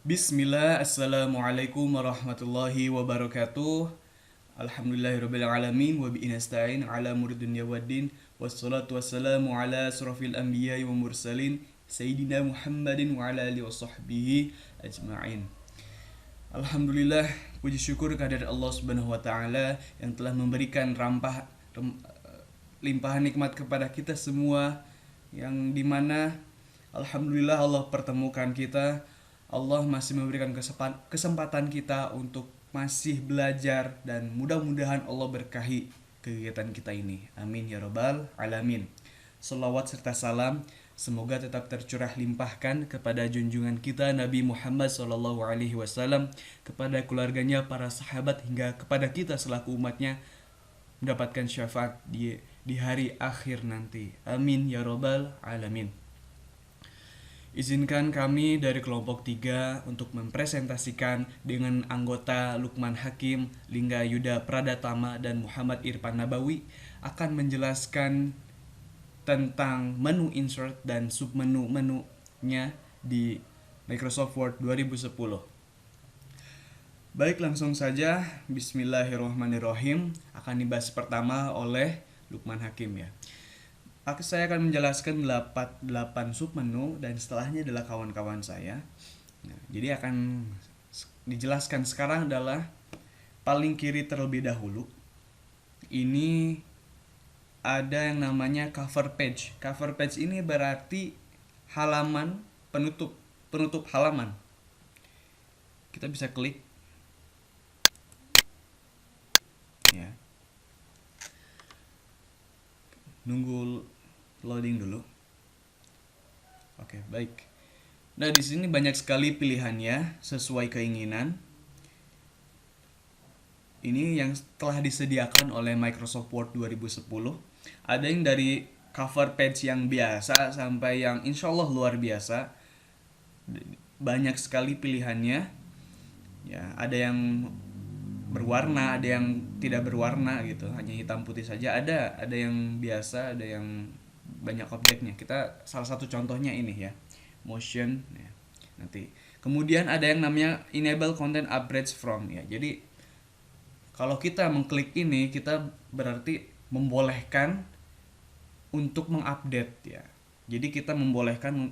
Bismillah, Assalamualaikum warahmatullahi wabarakatuh. Alhamdulillahirabbil alamin wa bihi nasta'in ala umuri dunya waddin wassalatu wassalamu ala asrofil anbiya'i wa mursalin sayyidina Muhammadin wa ala alihi wa sahbihi ajma'in. Alhamdulillah, puji syukur kehadirat Allah Subhanahu wa taala yang telah memberikan limpahan nikmat kepada kita semua, yang dimana alhamdulillah Allah pertemukan kita. Allah masih memberikan kesempatan kita untuk masih belajar, dan mudah-mudahan Allah berkahi kegiatan kita ini. Amin ya robbal alamin. Salawat serta salam semoga tetap tercurah limpahkan kepada junjungan kita Nabi Muhammad SAW, kepada keluarganya, para sahabat, hingga kepada kita selaku umatnya mendapatkan syafaat di hari akhir nanti. Amin ya robbal alamin. Izinkan kami dari kelompok 3 untuk mempresentasikan dengan anggota Lukman Hakim, Lingga Yuda Pradatama, dan Muhammad Irfan Nabawi akan menjelaskan tentang menu insert dan submenu-menunya di Microsoft Word 2010. Baik, langsung saja. Bismillahirrahmanirrahim. Akan dibahas pertama oleh Lukman Hakim ya. Saya akan menjelaskan 8 submenu, dan setelahnya adalah kawan-kawan saya. Nah, jadi akan dijelaskan sekarang adalah paling kiri terlebih dahulu. Ini ada yang namanya cover page. Cover page ini berarti halaman penutup halaman. Kita bisa klik ya. Nunggu loading dulu. Oke, baik. Nah, di sini banyak sekali pilihannya sesuai keinginan. Ini yang telah disediakan oleh Microsoft Word 2010. Ada yang dari cover page yang biasa sampai yang insya Allah luar biasa. Banyak sekali pilihannya. Ya, ada yang berwarna, ada yang tidak berwarna gitu, hanya hitam putih saja. Ada yang biasa, ada yang banyak objeknya. Kita salah satu contohnya ini ya, motion ya. Nanti kemudian ada yang namanya enable content upgrades from ya. Jadi kalau kita mengklik ini, kita berarti membolehkan untuk mengupdate ya. Jadi kita membolehkan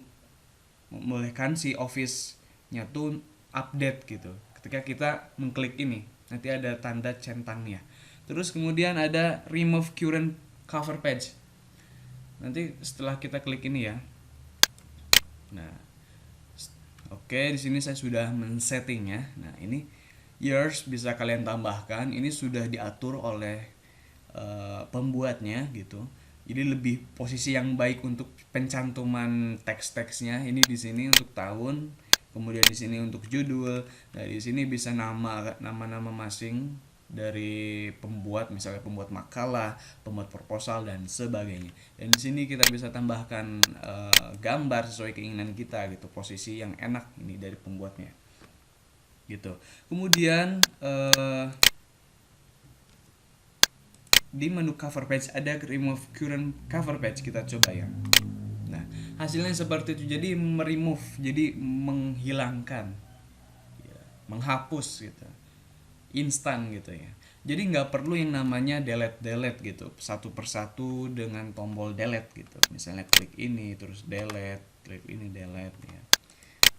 si Office-nya tuh update gitu. Ketika kita mengklik ini, nanti ada tanda centangnya. Terus kemudian ada remove current cover page. Nanti setelah kita klik ini ya. Nah, oke, di sini saya sudah men-settingnya. Nah, ini years bisa kalian tambahkan. Ini sudah diatur oleh pembuatnya gitu. Jadi lebih posisi yang baik untuk pencantuman teks-teksnya. Ini di sini untuk tahun, kemudian di sini untuk judul. Nah, di sini bisa nama-nama masing dari pembuat, misalnya pembuat makalah, pembuat proposal, dan sebagainya. Dan di sini kita bisa tambahkan gambar sesuai keinginan kita gitu, posisi yang enak ini dari pembuatnya gitu. Kemudian di menu cover page ada remove current cover page. Kita coba ya. Nah, hasilnya seperti itu. Jadi meremove, jadi menghilangkan ya, menghapus gitu, instan gitu ya. Jadi nggak perlu yang namanya delete gitu, satu persatu dengan tombol delete gitu. Misalnya klik ini terus delete, klik ini delete ya.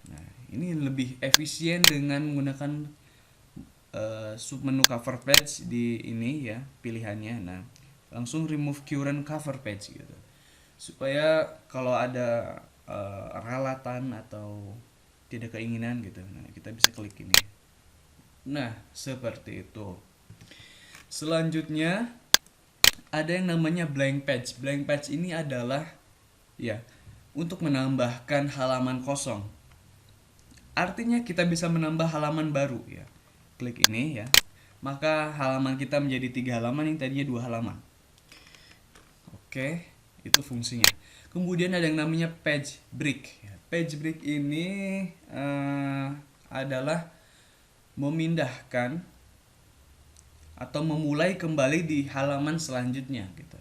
Nah, ini lebih efisien dengan menggunakan submenu cover page di ini ya, pilihannya. Nah, langsung remove current cover page gitu, supaya kalau ada ralatan atau tidak keinginan gitu, nah kita bisa klik ini. Nah, seperti itu. Selanjutnya ada yang namanya blank page. Blank page ini adalah ya untuk menambahkan halaman kosong. Artinya kita bisa menambah halaman baru ya. Klik ini ya. Maka halaman kita menjadi 3 halaman yang tadinya 2 halaman. Oke, itu fungsinya. Kemudian ada yang namanya page break. Page break ini adalah memindahkan atau memulai kembali di halaman selanjutnya gitu.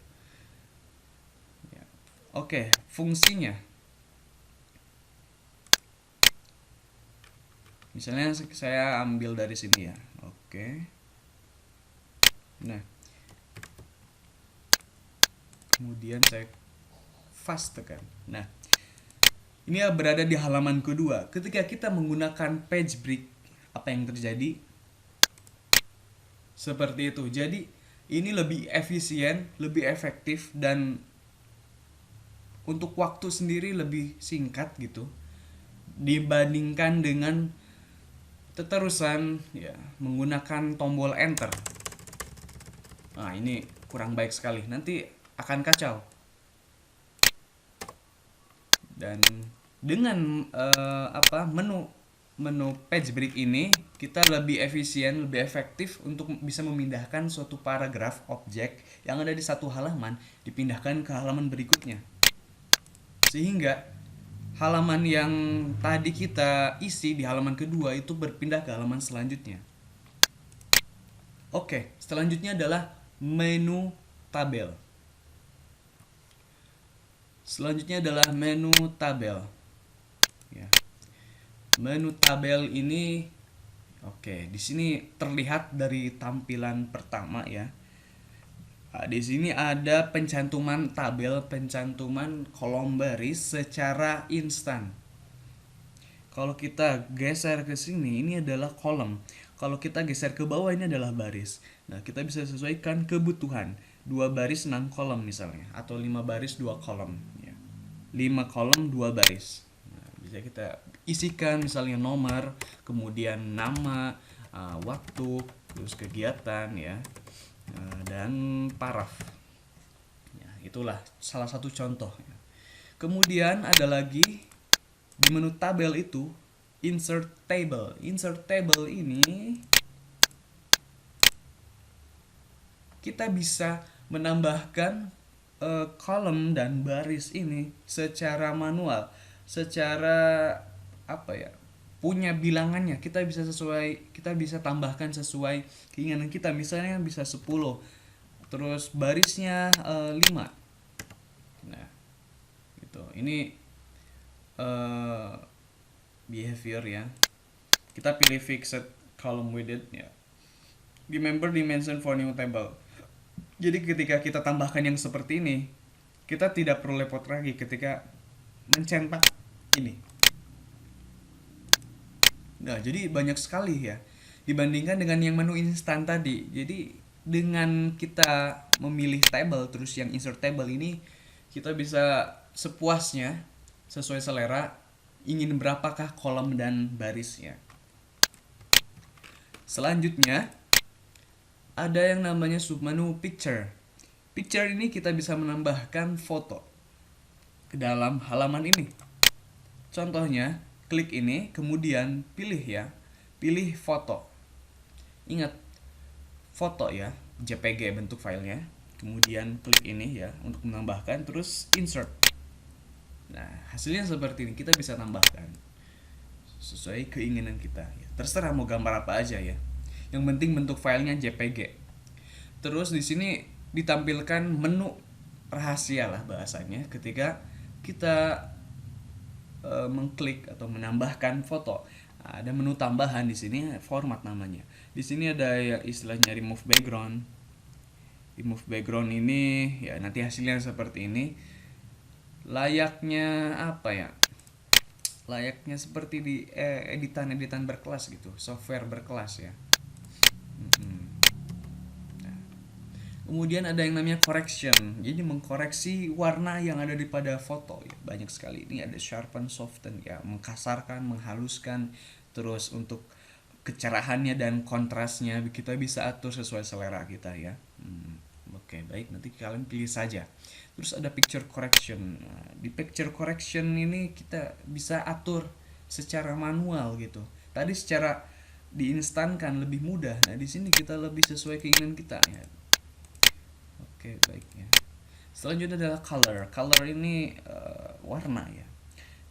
Ya. Oke, fungsinya Misalnya saya ambil dari sini ya. Oke. Nah, kemudian saya fast tekan. Nah, ini berada di halaman kedua. Ketika kita menggunakan page break, apa yang terjadi? Seperti itu. Jadi, ini lebih efisien, lebih efektif, dan untuk waktu sendiri lebih singkat gitu dibandingkan dengan terusan ya menggunakan tombol enter. Nah, ini kurang baik sekali. Nanti akan kacau. Dan dengan menu page break ini kita lebih efisien, lebih efektif untuk bisa memindahkan suatu paragraf objek yang ada di satu halaman dipindahkan ke halaman berikutnya. Sehingga halaman yang tadi kita isi di halaman kedua itu berpindah ke halaman selanjutnya. Oke, selanjutnya adalah menu tabel. Selanjutnya adalah menu tabel. Ya. Menu tabel ini, oke, di sini terlihat dari tampilan pertama ya. Nah, di sini ada pencantuman tabel, pencantuman kolom baris secara instan. Kalau kita geser ke sini, ini adalah kolom. Kalau kita geser ke bawah, ini adalah baris. Nah, kita bisa sesuaikan kebutuhan. 2 baris 6 kolom misalnya, atau 5 baris 2 kolom ya. 5 kolom 2 baris. Nah, bisa kita isikan misalnya nomor, kemudian nama, waktu, terus kegiatan ya, dan paraf. Ya, itulah salah satu contoh ya. Kemudian ada lagi di menu tabel itu insert table. Insert table ini kita bisa menambahkan kolom dan baris ini secara manual, secara apa ya? Punya bilangannya. Kita bisa tambahkan sesuai keinginan kita. Misalnya bisa 10. Terus barisnya 5. Nah, gitu. Ini behavior ya. Kita pilih fixed column width ya. Remember dimension for new table. Jadi ketika kita tambahkan yang seperti ini, kita tidak perlu repot lagi ketika mencetak ini. Nah, jadi banyak sekali ya dibandingkan dengan yang menu instan tadi. Jadi dengan kita memilih table terus yang insert table ini, kita bisa sepuasnya sesuai selera ingin berapakah kolom dan barisnya. Selanjutnya ada yang namanya submenu picture. Picture ini kita bisa menambahkan foto ke dalam halaman ini. Contohnya, klik ini, kemudian pilih ya, pilih foto. Ingat, foto ya, JPG bentuk filenya. Kemudian klik ini ya untuk menambahkan, terus insert. Nah, hasilnya seperti ini, kita bisa tambahkan sesuai keinginan kita ya. Terserah mau gambar apa aja ya. Yang penting bentuk filenya JPG. Terus di sini ditampilkan menu rahasia lah bahasanya ketika kita mengklik atau menambahkan foto. Ada menu tambahan di sini, format namanya. Di sini ada ya istilahnya remove background. Remove background ini ya nanti hasilnya seperti ini. Layaknya apa ya? Layaknya seperti di editan berkelas gitu, software berkelas ya. Nah, kemudian ada yang namanya correction. Jadi mengkoreksi warna yang ada di pada foto ya. Banyak sekali. Ini ada sharpen, soften ya, mengkasarkan, menghaluskan. Terus untuk kecerahannya dan kontrasnya kita bisa atur sesuai selera kita ya. Oke, baik, nanti kalian pilih saja. Terus ada picture correction. Nah, di picture correction ini kita bisa atur secara manual gitu. Tadi secara diinstankan lebih mudah. Nah, di sini kita lebih sesuai keinginan kita ya. Oke, baik ya. Selanjutnya adalah color. Color ini warna ya.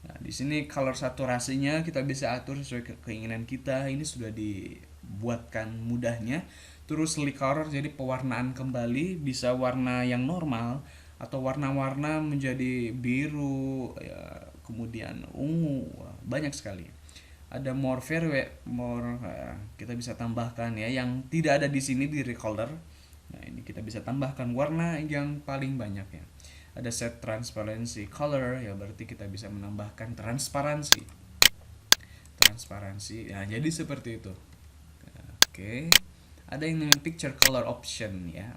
Nah, di sini color saturasinya kita bisa atur sesuai keinginan kita. Ini sudah dibuatkan mudahnya. Terus color jadi pewarnaan kembali, bisa warna yang normal atau warna-warna menjadi biru ya, kemudian ungu, banyak sekali. Ada kita bisa tambahkan ya yang tidak ada di sini di recolor. Nah, ini kita bisa tambahkan warna yang paling banyak ya. Ada set transparency color ya, berarti kita bisa menambahkan transparansi ya, jadi seperti itu. Oke, ada yang namanya picture color option ya.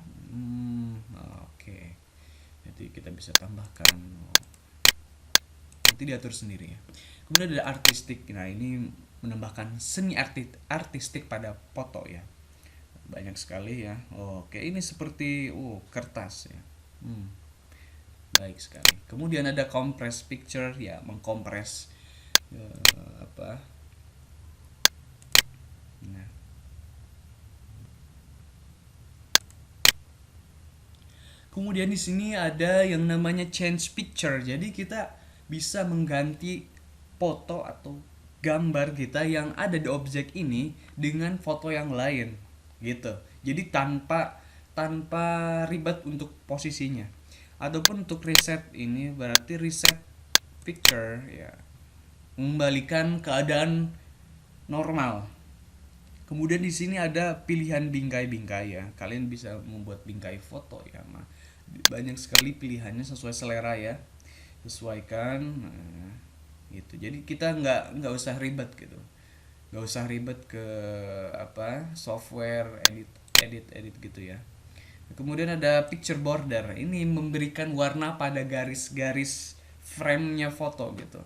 Oke, jadi kita bisa tambahkan, nanti diatur sendiri ya. Kemudian ada artistik. Nah, ini menambahkan seni artistik pada foto ya, banyak sekali ya. Oke, ini seperti kertas ya. Baik sekali. Kemudian ada compress picture ya, mengkompres apa. Nah, kemudian di sini ada yang namanya change picture. Jadi kita bisa mengganti foto atau gambar kita yang ada di objek ini dengan foto yang lain gitu. Jadi tanpa tanpa ribet untuk posisinya. Ataupun untuk reset, ini berarti reset picture ya, mengembalikan keadaan normal. Kemudian di sini ada pilihan bingkai-bingkai ya. Kalian bisa membuat bingkai foto ya. Banyak sekali pilihannya sesuai selera ya. Sesuaikan. Nah, gitu. Jadi kita nggak usah ribet gitu. Nggak usah ribet ke apa software edit gitu ya. Kemudian ada picture border. Ini memberikan warna pada garis-garis frame-nya foto gitu.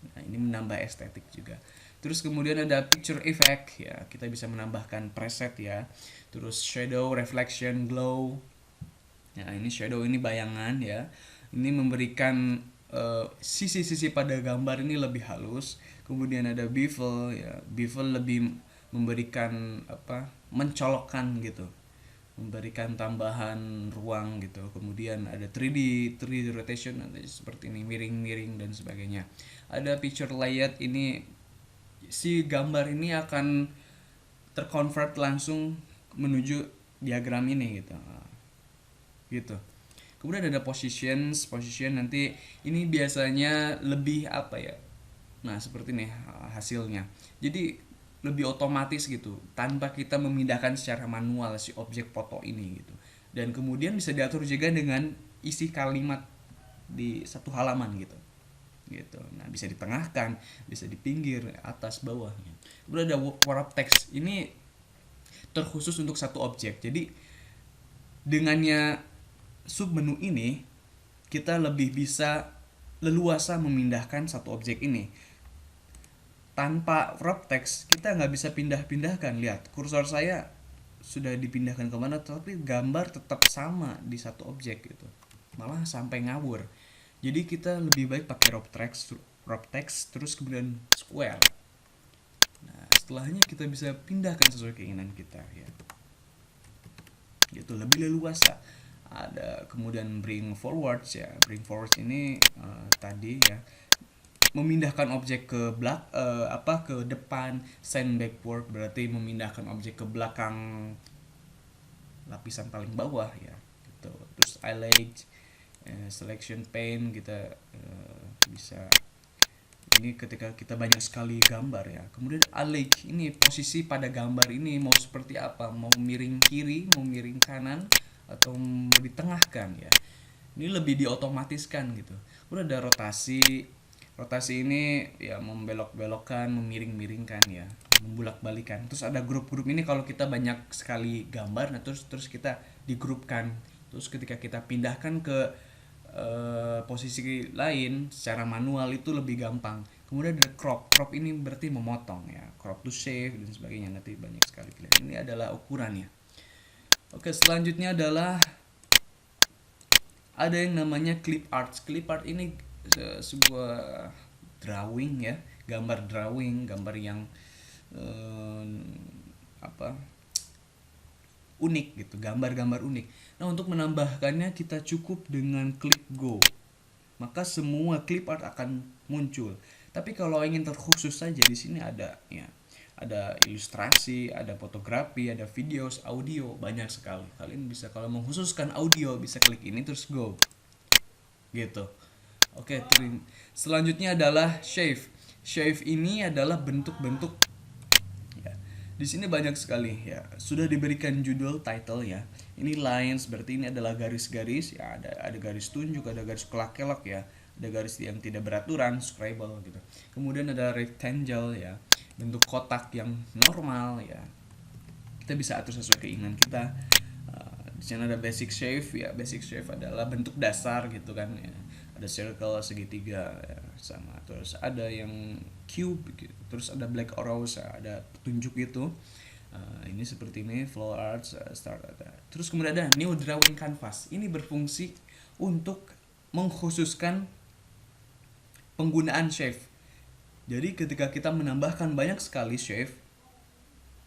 Nah, ini menambah estetik juga. Terus kemudian ada picture effect ya, kita bisa menambahkan preset ya. Terus shadow, reflection, glow. Nah, ini shadow, ini bayangan ya. Ini memberikan sisi-sisi pada gambar ini lebih halus. Kemudian ada bevel ya. Bevel lebih memberikan apa? Mencolokkan gitu. Memberikan tambahan ruang gitu. Kemudian ada 3D rotation seperti ini, miring-miring dan sebagainya. Ada picture layout, ini si gambar ini akan terconvert langsung menuju diagram ini gitu. Kemudian ada position nanti ini biasanya lebih apa ya, nah seperti ini hasilnya, jadi lebih otomatis gitu tanpa kita memindahkan secara manual si objek foto ini gitu. Dan kemudian bisa diatur juga dengan isi kalimat di satu halaman gitu. Nah, bisa ditengahkan, bisa di pinggir, atas, bawahnya. Kemudian ada wrap text. Ini terkhusus untuk satu objek. Jadi dengannya sub menu ini, kita lebih bisa leluasa memindahkan satu objek ini. Tanpa wrap text, kita nggak bisa pindah-pindahkan. Lihat, kursor saya sudah dipindahkan kemana, tapi gambar tetap sama di satu objek gitu. Malah sampai ngawur. Jadi kita lebih baik pakai wrap text terus kemudian square. Nah, setelahnya kita bisa pindahkan sesuai keinginan kita ya. Gitu, lebih leluasa. Ada kemudian bring forwards ya. Bring forwards ini tadi ya, memindahkan objek ke ke depan. Send backward berarti memindahkan objek ke belakang lapisan paling bawah ya. Gitu. Terus highlight, selection pane, kita bisa ini ketika kita banyak sekali gambar ya. Kemudian align, ini posisi pada gambar ini mau seperti apa, mau miring kiri, mau miring kanan, atau mau ditengahkan ya. Ini lebih diotomatiskan gitu. Kemudian ada rotasi ini ya, membelok-belokkan, memiring-miringkan ya, membulak-balikan. Terus ada grup-grup, ini kalau kita banyak sekali gambar, nah terus kita digrupkan. Terus ketika kita pindahkan ke posisi lain secara manual itu lebih gampang. Kemudian ada crop ini berarti memotong ya, crop to save dan sebagainya, nanti banyak sekali pilihan. Ini adalah ukurannya. Oke, selanjutnya adalah ada yang namanya clip art. Clip art ini sebuah drawing ya, gambar yang unik gitu, gambar-gambar unik. Nah, untuk menambahkannya kita cukup dengan klik go, maka semua clip art akan muncul. Tapi kalau ingin terkhusus saja, di sini ada ya, ada ilustrasi, ada fotografi, ada videos, audio, banyak sekali. Kalian bisa kalau mengkhususkan audio bisa klik ini terus go gitu. Oke, selanjutnya adalah shave. Shave ini adalah bentuk-bentuk ya. Di sini banyak sekali ya. Sudah diberikan judul title ya. Ini lines berarti ini adalah garis-garis ya, ada garis tunjuk, ada garis kelak-kelok ya. Ada garis yang tidak beraturan, scribble gitu. Kemudian ada rectangle ya, bentuk kotak yang normal ya. Kita bisa atur sesuai keinginan kita. Di sini ada basic shape ya, basic shape adalah bentuk dasar gitu kan ya. Ada circle, segitiga ya, sama. Terus ada yang cube gitu. Terus ada black arrows, ada petunjuk gitu. Ini seperti ini flow arts, start ada. Terus kemudian ada new drawing canvas. Ini berfungsi untuk mengkhususkan penggunaan shape. Jadi ketika kita menambahkan banyak sekali shape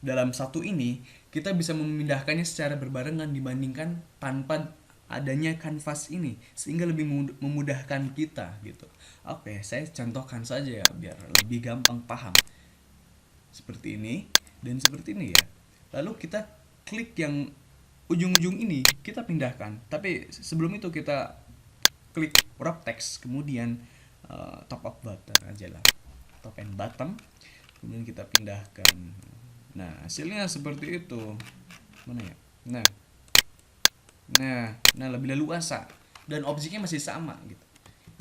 dalam satu ini, kita bisa memindahkannya secara berbarengan dibandingkan tanpa adanya kanvas ini, sehingga lebih memudahkan kita gitu. Oke, saya contohkan saja ya biar lebih gampang paham. Seperti ini dan seperti ini ya. Lalu kita klik yang ujung-ujung ini, kita pindahkan. Tapi sebelum itu kita klik wrap text, kemudian top up button aja lah, top and bottom, kemudian kita pindahkan. Nah, hasilnya seperti itu. Mana ya? Nah, nah lebih leluasa dan objeknya masih sama gitu.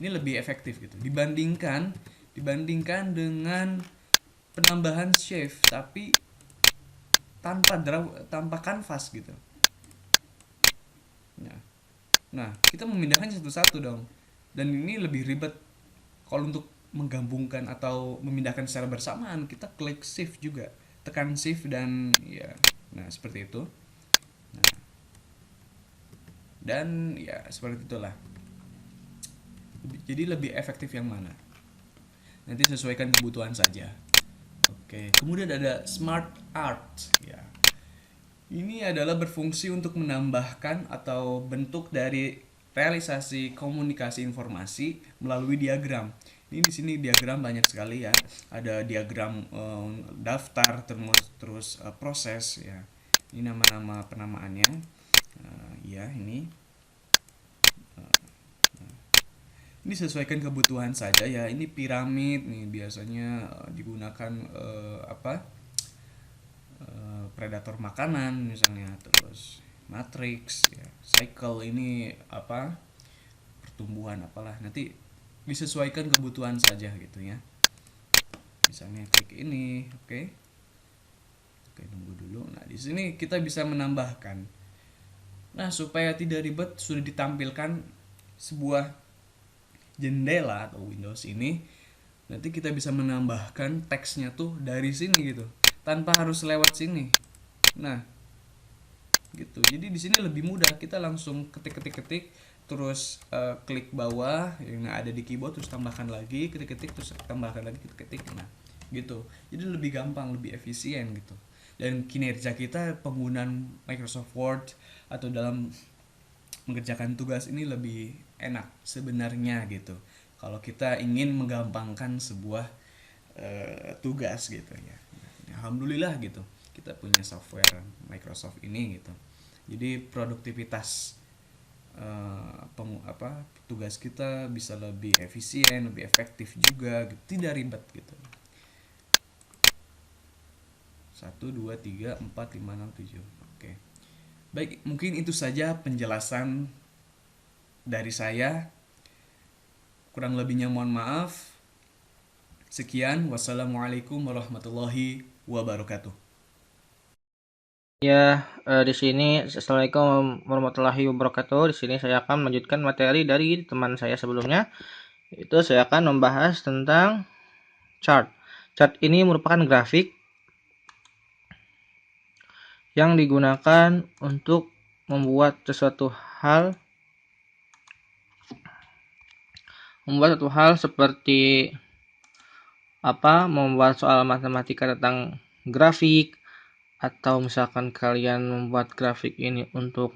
Ini lebih efektif gitu dibandingkan dengan penambahan shape tapi tanpa kanvas gitu. Nah, nah kita memindahkannya satu-satu dong. Dan ini lebih ribet kalau untuk menggabungkan atau memindahkan secara bersamaan. Kita klik shift juga, tekan shift dan ya, nah seperti itu. Nah, dan ya seperti itulah. Jadi lebih efektif yang mana? Nanti sesuaikan kebutuhan saja. Oke, kemudian ada smart art ya. Ini adalah berfungsi untuk menambahkan atau bentuk dari realisasi komunikasi informasi melalui diagram. Ini di sini diagram banyak sekali ya. Ada diagram daftar, terus proses ya. Ini nama-nama penamaannya. Ya, ini ini sesuaikan kebutuhan saja ya. Ini piramid nih biasanya digunakan apa? Predator makanan misalnya, terus matrix ya, cycle ini apa? Pertumbuhan apalah. Nanti disesuaikan kebutuhan saja gitu ya. Misalnya klik ini, oke. Oke, tunggu dulu. Nah, di sini kita bisa menambahkan. Nah, supaya tidak ribet sudah ditampilkan sebuah jendela atau Windows ini, nanti kita bisa menambahkan teksnya tuh dari sini gitu tanpa harus lewat sini. Nah gitu, jadi di sini lebih mudah, kita langsung ketik terus klik bawah yang ada di keyboard, terus tambahkan lagi, ketik terus tambahkan lagi, ketik. Nah gitu, jadi lebih gampang, lebih efisien gitu, dan kinerja kita penggunaan Microsoft Word atau dalam mengerjakan tugas ini lebih enak sebenarnya gitu kalau kita ingin menggampangkan sebuah tugas gitu ya. Alhamdulillah gitu kita punya software Microsoft ini gitu, jadi produktivitas tugas kita bisa lebih efisien, lebih efektif juga gitu. Tidak ribet gitu. 1 2 3 4 5 6 7. Oke, baik, mungkin itu saja penjelasan dari saya. Kurang lebihnya mohon maaf. Sekian, wassalamualaikum warahmatullahi wabarakatuh. Ya, di sini Assalamualaikum warahmatullahi wabarakatuh. Di sini saya akan melanjutkan materi dari teman saya sebelumnya. Itu saya akan membahas tentang chart. Chart ini merupakan grafik yang digunakan untuk membuat satu hal seperti membuat soal matematika tentang grafik, atau misalkan kalian membuat grafik ini untuk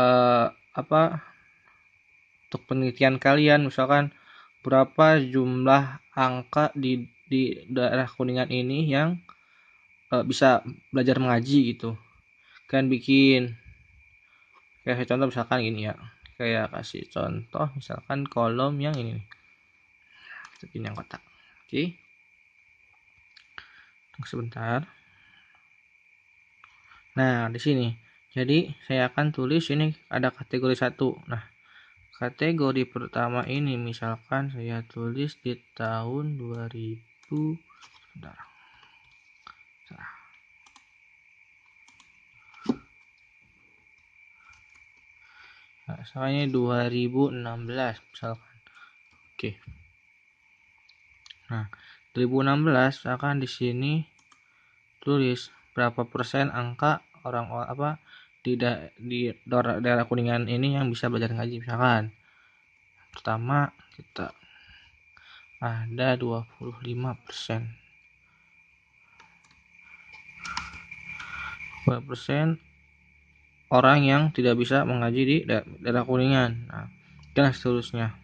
eh, apa untuk penelitian kalian, misalkan berapa jumlah angka di daerah Kuningan ini yang bisa belajar mengaji gitu. Kalian bikin kayak saya contoh misalkan gini ya, kayak kasih contoh misalkan kolom yang ini nih. Ini yang kotak. Oke. Tunggu sebentar. Nah, di sini. Jadi, saya akan tulis ini ada kategori 1. Nah, kategori pertama ini misalkan saya tulis di tahun 2000. Sebentar. Nah, soalnya 2016 misalkan. Oke. Nah, 2016 akan di sini tulis berapa persen angka orang di daerah Kuningan ini yang bisa belajar ngaji. Misalkan pertama kita ada 25%. 2% orang yang tidak bisa mengaji di daerah Kuningan. Nah, dan seterusnya.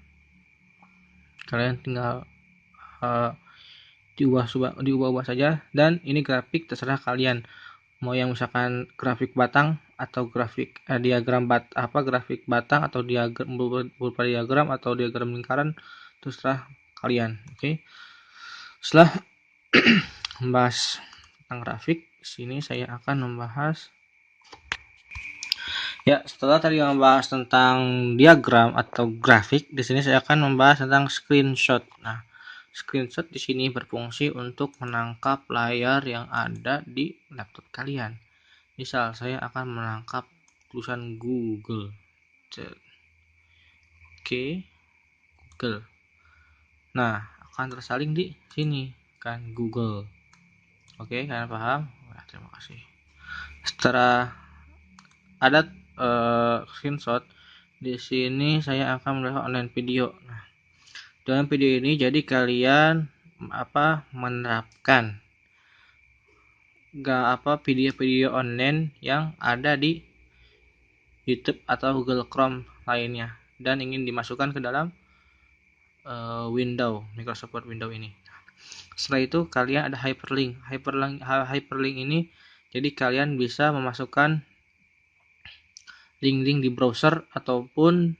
Kalian tinggal diubah-ubah saja, dan ini grafik terserah kalian mau yang misalkan grafik batang atau grafik diagram grafik batang atau diagram berupa diagram atau diagram lingkaran, terserah kalian. Oke. Setelah membahas tentang grafik, sini saya akan membahas setelah tadi membahas tentang diagram atau grafik, di sini saya akan membahas tentang screenshot. Nah, screenshot di sini berfungsi untuk menangkap layar yang ada di laptop kalian. Misal saya akan menangkap tulisan Google. Oke, Google. Nah, akan tersalin di sini kan Google. Oke, kalian paham? Nah, terima kasih. Setelah ada screenshot, di sini saya akan melihat online video. Nah, dalam video ini jadi kalian menerapkan video-video online yang ada di YouTube atau Google Chrome lainnya dan ingin dimasukkan ke dalam Microsoft Word Windows ini. Setelah itu kalian ada hyperlink ini, jadi kalian bisa memasukkan link-link di browser ataupun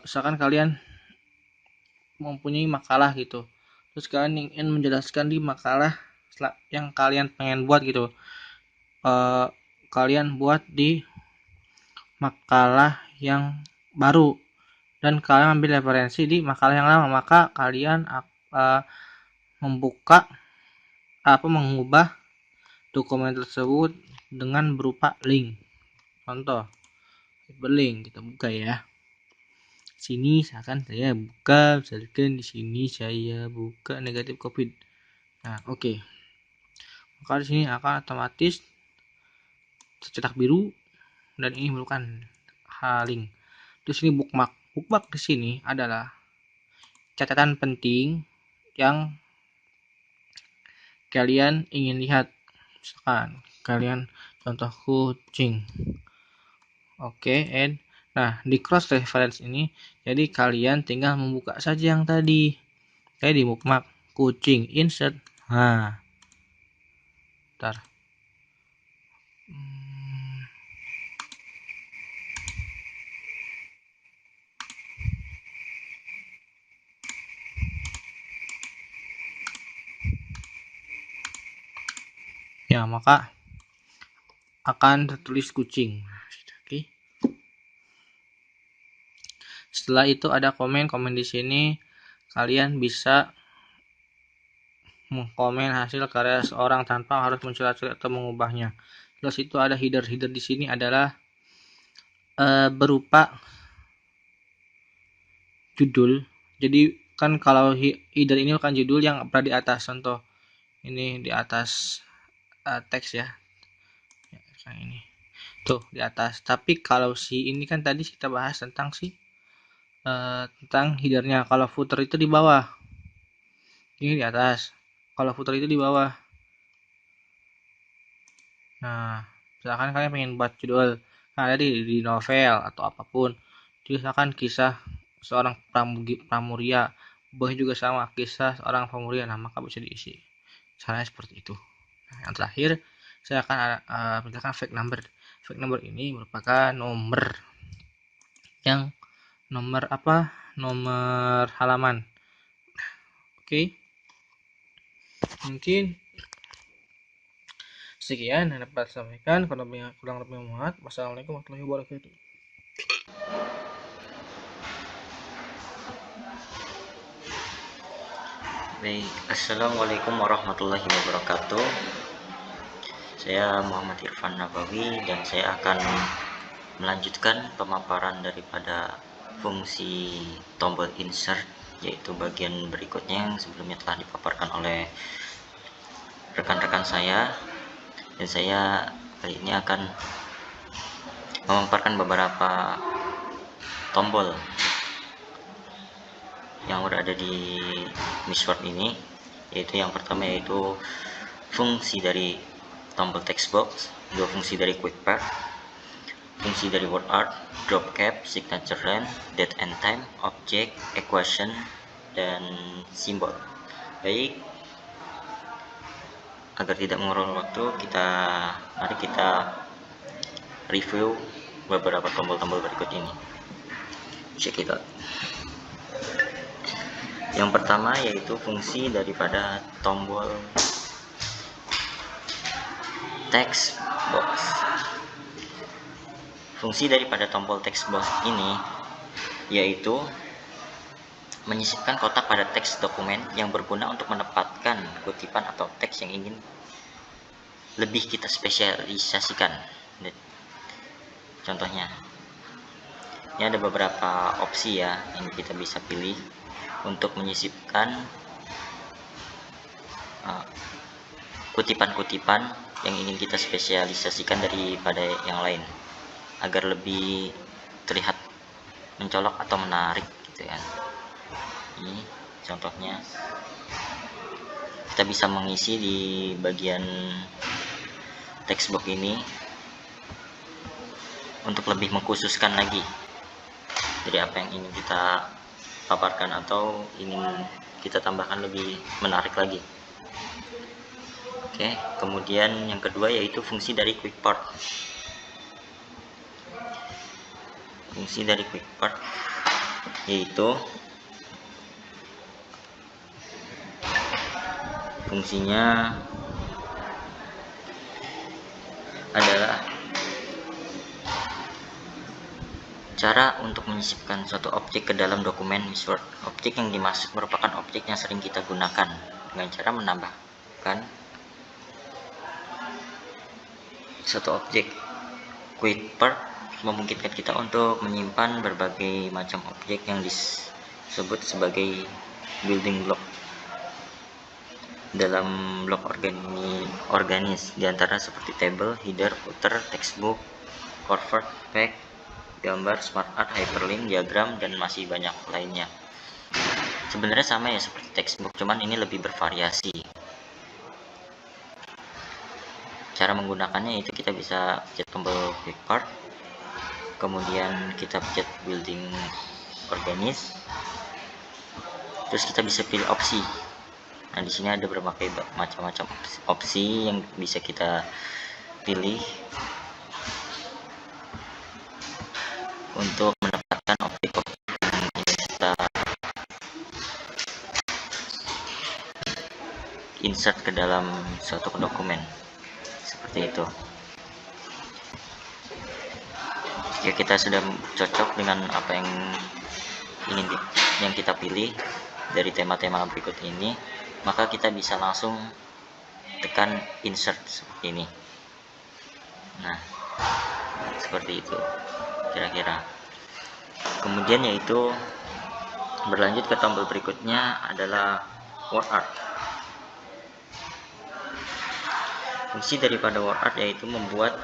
misalkan kalian mempunyai makalah gitu, terus kalian ingin menjelaskan di makalah yang kalian pengen buat gitu, kalian buat di makalah yang baru dan kalian ambil referensi di makalah yang lama, maka kalian mengubah dokumen tersebut dengan berupa link. Contoh hyperlink, kita buka ya. Sini misalkan saya buka, misalkan di sini saya buka negatif COVID. Nah, oke. Maka di sini akan otomatis tercetak biru dan ini merupakan link. Terus ini bookmark. Bookmark di sini adalah catatan penting yang kalian ingin lihat. Misalkan kalian contoh kucing. Oke, nah di cross reference ini jadi kalian tinggal membuka saja yang tadi kayak di bookmark kucing, insert. Nah, bentar. Ya, maka akan tertulis kucing. Oke. Setelah itu ada komen di sini, kalian bisa mengkomen hasil karya seorang tanpa harus mencela-cela atau mengubahnya. Terus itu ada header di sini adalah berupa judul. Jadi kan kalau header ini kan judul yang berada di atas, contoh ini di atas teks ya, kayak ini tuh di atas. Tapi kalau ini kan tadi kita bahas tentang tentang headernya. Kalau footer itu di bawah, ini di atas. Kalau footer itu di bawah. Nah, misalkan kalian pengen buat judul ada di novel atau apapun, misalkan kisah seorang pramuria, boleh juga sama kisah seorang pramuria, nah maka bisa diisi. Caranya seperti itu. Nah, yang terakhir saya akan misalkan fake number. Fake number ini merupakan nomor halaman. Oke, mungkin sekian yang dapat saya sampaikan. Kurang lebih mohon maaf. Wassalamualaikum warahmatullahi wabarakatuh. Baik, Assalamualaikum warahmatullahi wabarakatuh. Saya Muhammad Irfan Nabawi dan saya akan melanjutkan pemaparan daripada fungsi tombol insert, yaitu bagian berikutnya yang sebelumnya telah dipaparkan oleh rekan-rekan saya. Dan saya kali ini akan memaparkan beberapa tombol yang berada di MISWORD ini, yaitu yang pertama yaitu fungsi dari tombol text box, dua fungsi dari quick path, fungsi dari word art, drop cap, signature length, date and time, object, equation, dan simbol. Baik, agar tidak mengulur waktu, mari kita review beberapa tombol-tombol berikut ini. Check it out. Yang pertama yaitu fungsi daripada tombol text box. Fungsi daripada tombol text box ini yaitu menyisipkan kotak pada teks dokumen yang berguna untuk menempatkan kutipan atau teks yang ingin lebih kita spesialisasikan. Contohnya, ini ada beberapa opsi ya yang kita bisa pilih untuk menyisipkan kutipan-kutipan yang ingin kita spesialisasikan daripada yang lain agar lebih terlihat mencolok atau menarik gitu ya. Ini contohnya, kita bisa mengisi di bagian textbox ini untuk lebih mengkhususkan lagi dari apa yang ingin kita paparkan atau ingin kita tambahkan lebih menarik lagi. Oke, kemudian yang kedua yaitu fungsi dari quick part. Fungsi dari quick part yaitu fungsinya adalah cara untuk menyisipkan suatu objek ke dalam dokumen MISWORD. Objek yang dimaksud merupakan objek yang sering kita gunakan dengan cara menambahkan suatu objek. Quick part memungkinkan kita untuk menyimpan berbagai macam objek yang disebut sebagai building block dalam blok organis, diantara seperti table, header, footer, textbook, cover, pack, gambar, smart art, hyperlink, diagram, dan masih banyak lainnya. Sebenarnya sama ya seperti textbook, cuman ini lebih bervariasi. Cara menggunakannya itu kita bisa pencet tombol quick part, kemudian kita pencet building organis, terus kita bisa pilih opsi. Nah, di sini ada berbagai macam-macam opsi yang bisa kita pilih untuk mendapatkan objek-objek yang ingin kita insert ke dalam suatu dokumen, seperti itu. Jika kita sudah cocok dengan apa yang kita pilih dari tema-tema berikut ini, maka kita bisa langsung tekan insert seperti ini. Nah, seperti itu kira-kira. Kemudian yaitu berlanjut ke tombol berikutnya adalah word art. Fungsi daripada word art yaitu membuat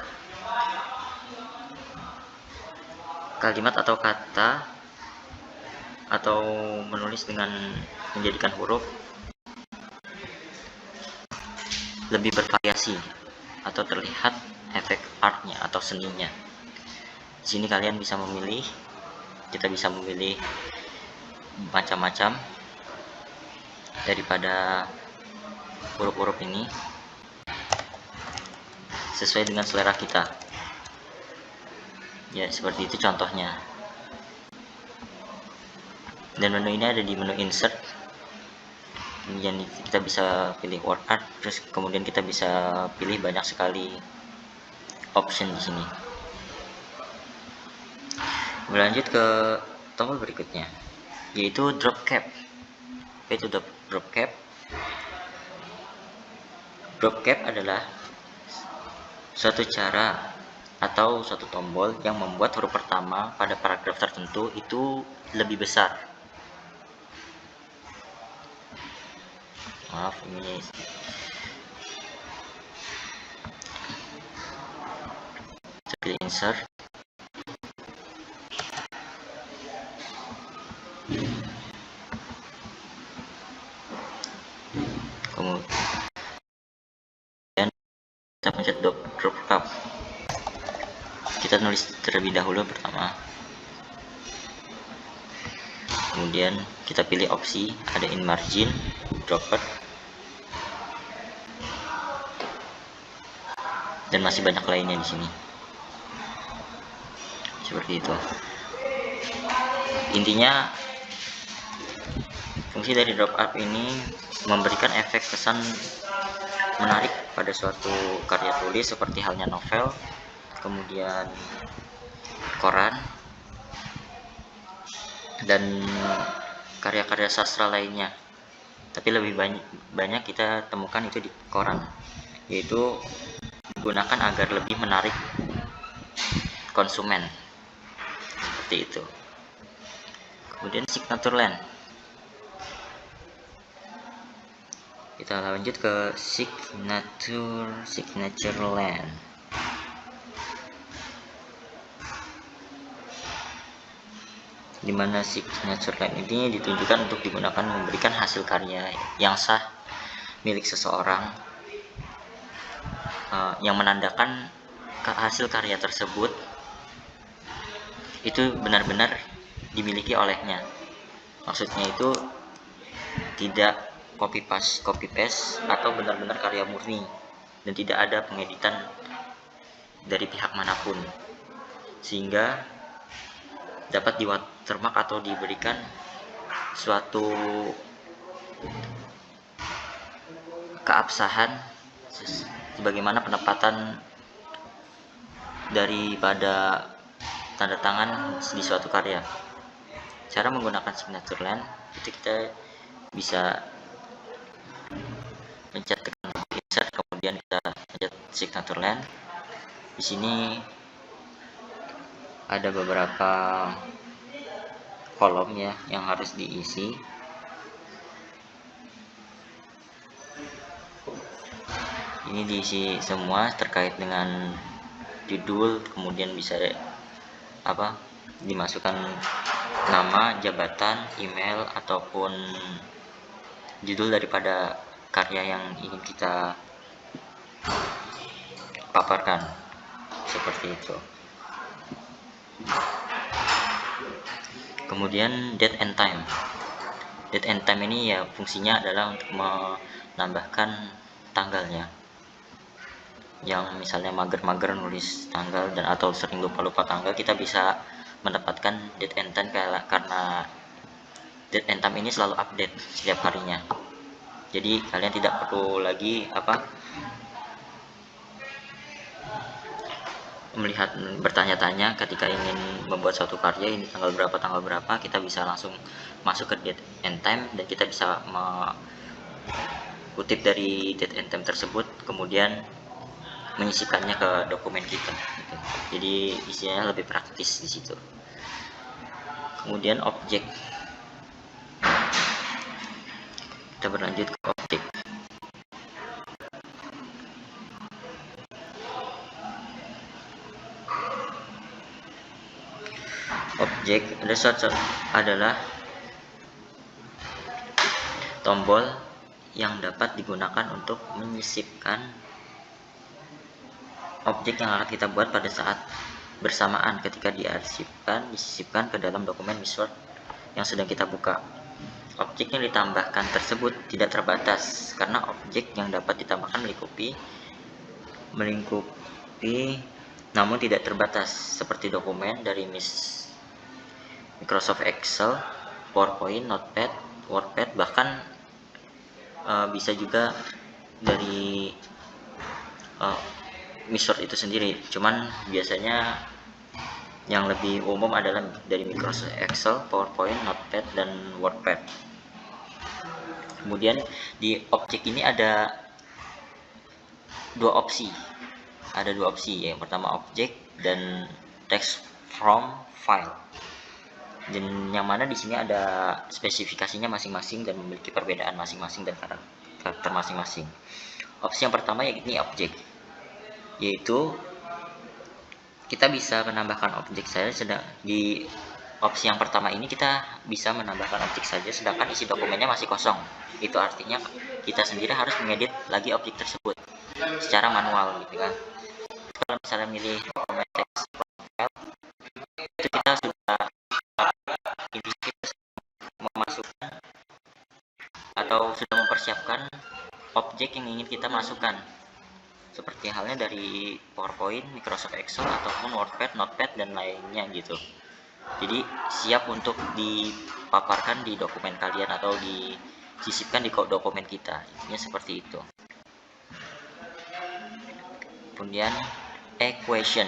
kalimat atau kata atau menulis dengan menjadikan huruf lebih bervariasi atau terlihat efek artnya atau seninya. Di sini kalian bisa memilih, kita bisa memilih macam-macam daripada huruf-huruf ini sesuai dengan selera kita. Ya, seperti itu contohnya. Dan menu ini ada di menu insert. Kemudian kita bisa pilih word art, terus kemudian kita bisa pilih banyak sekali option di sini. Berlanjut ke tombol berikutnya, yaitu drop cap. Yaitu drop cap. Drop cap adalah suatu cara atau suatu tombol yang membuat huruf pertama pada paragraf tertentu itu lebih besar. Maaf, ini saya pilih insert. Kemudian kita pencet drop cap. Kita nulis terlebih dahulu pertama. Kemudian kita pilih opsi, ada in margin, dropper, dan masih banyak lainnya di sini. Seperti itu. Intinya fungsi dari drop up ini memberikan efek kesan menarik pada suatu karya tulis seperti halnya novel, kemudian koran, dan karya-karya sastra lainnya. Tapi lebih banyak kita temukan itu di koran, yaitu digunakan agar lebih menarik konsumen, seperti itu. Kemudian signature line, kita lanjut ke signature line. Dimana signature line ini ditunjukkan untuk digunakan memberikan hasil karya yang sah milik seseorang, yang menandakan hasil karya tersebut itu benar-benar dimiliki olehnya. Maksudnya itu tidak copy paste atau benar-benar karya murni dan tidak ada pengeditan dari pihak manapun, sehingga dapat di-watermark atau diberikan suatu keabsahan sebagaimana penempatan daripada tanda tangan di suatu karya. Cara menggunakan signature line itu kita bisa pencet tekan insert, kemudian kita pencet signature line. Di sini ada beberapa kolom ya yang harus diisi. Ini diisi semua terkait dengan judul, kemudian bisa dimasukkan nama, jabatan, email, ataupun judul daripada karya yang ingin kita paparkan, seperti itu. Kemudian date and time. Date and time ini ya fungsinya adalah untuk menambahkan tanggalnya. Yang misalnya mager-mager nulis tanggal dan atau sering lupa-lupa tanggal, kita bisa mendapatkan date and time karena date and time ini selalu update setiap harinya. Jadi kalian tidak perlu lagi melihat bertanya-tanya ketika ingin membuat suatu karya ini tanggal berapa, kita bisa langsung masuk ke date and time dan kita bisa kutip dari date and time tersebut, kemudian menyisipkannya ke dokumen kita gitu. Jadi isinya lebih praktis di situ. Kemudian objek, kita berlanjut ke objek. Objek adalah tombol yang dapat digunakan untuk menyisipkan objek yang akan kita buat pada saat bersamaan ketika disisipkan ke dalam dokumen Word yang sedang kita buka. Objek yang ditambahkan tersebut tidak terbatas karena objek yang dapat ditambahkan melingkupi namun tidak terbatas, seperti dokumen dari Microsoft Excel, PowerPoint, Notepad, WordPad, bahkan bisa juga dari Microsoft itu sendiri, cuman biasanya yang lebih umum adalah dari Microsoft Excel, PowerPoint, Notepad, dan WordPad. Kemudian di objek ini ada dua opsi. Yang pertama objek dan text from file. Dan yang mana di sini ada spesifikasinya masing-masing dan memiliki perbedaan masing-masing dan karakter masing-masing. Opsi yang pertama yakni objek, yaitu kita bisa menambahkan objek saja. Sedang di opsi yang pertama ini kita bisa menambahkan objek saja sedangkan isi dokumennya masih kosong. Itu artinya kita sendiri harus mengedit lagi objek tersebut secara manual gitu kan. Kalau misalnya milih dokumen teks file, itu kita sudah memasukkan atau sudah mempersiapkan objek yang ingin kita masukkan, seperti halnya dari PowerPoint, Microsoft Excel, ataupun WordPad, Notepad, dan lainnya gitu. Jadi siap untuk dipaparkan di dokumen kalian atau disisipkan di dokumen kita, intinya seperti itu. Kemudian equation.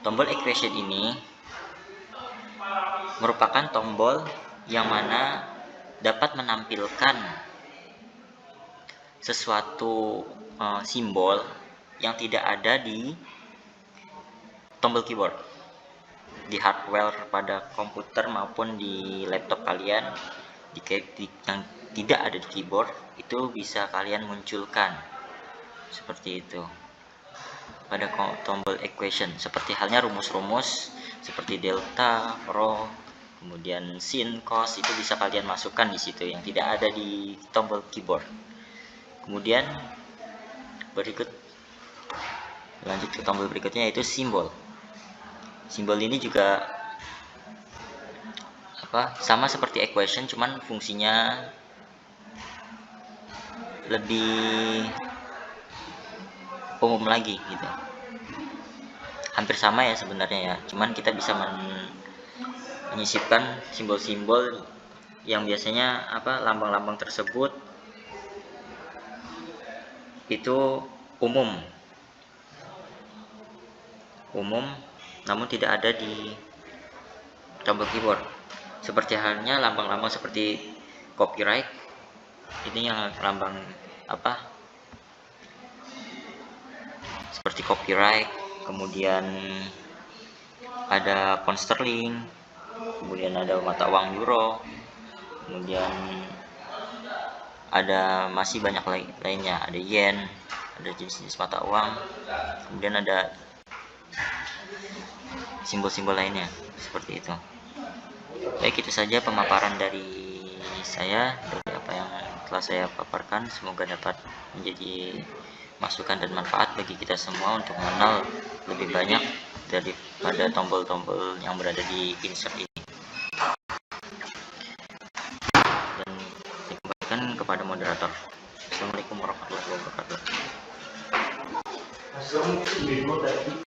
Tombol equation ini merupakan tombol yang mana dapat menampilkan sesuatu simbol yang tidak ada di tombol keyboard. Di hardware pada komputer maupun di laptop kalian yang tidak ada di keyboard itu bisa kalian munculkan seperti itu pada tombol equation, seperti halnya rumus-rumus seperti delta, rho, kemudian sin, cos, itu bisa kalian masukkan di situ yang tidak ada di tombol keyboard. Kemudian lanjut ke tombol berikutnya, yaitu simbol. Simbol ini juga sama seperti equation, cuman fungsinya lebih umum lagi gitu. Hampir sama ya sebenarnya ya, cuman kita bisa menyisipkan simbol-simbol yang biasanya lambang-lambang tersebut itu umum namun tidak ada di tombol keyboard, seperti halnya lambang-lambang seperti copyright. Ini yang lambang seperti copyright, kemudian ada pound sterling, kemudian ada mata uang euro, kemudian ada masih banyak lainnya, ada yen, ada jenis-jenis mata uang, kemudian ada simbol-simbol lainnya seperti itu. Baik, itu saja pemaparan dari saya, dari apa yang telah saya paparkan. Semoga dapat menjadi masukan dan manfaat bagi kita semua untuk mengenal lebih banyak daripada tombol-tombol yang berada di insert ini. Dan dikembalikan kepada moderator. Assalamualaikum warahmatullahi wabarakatuh.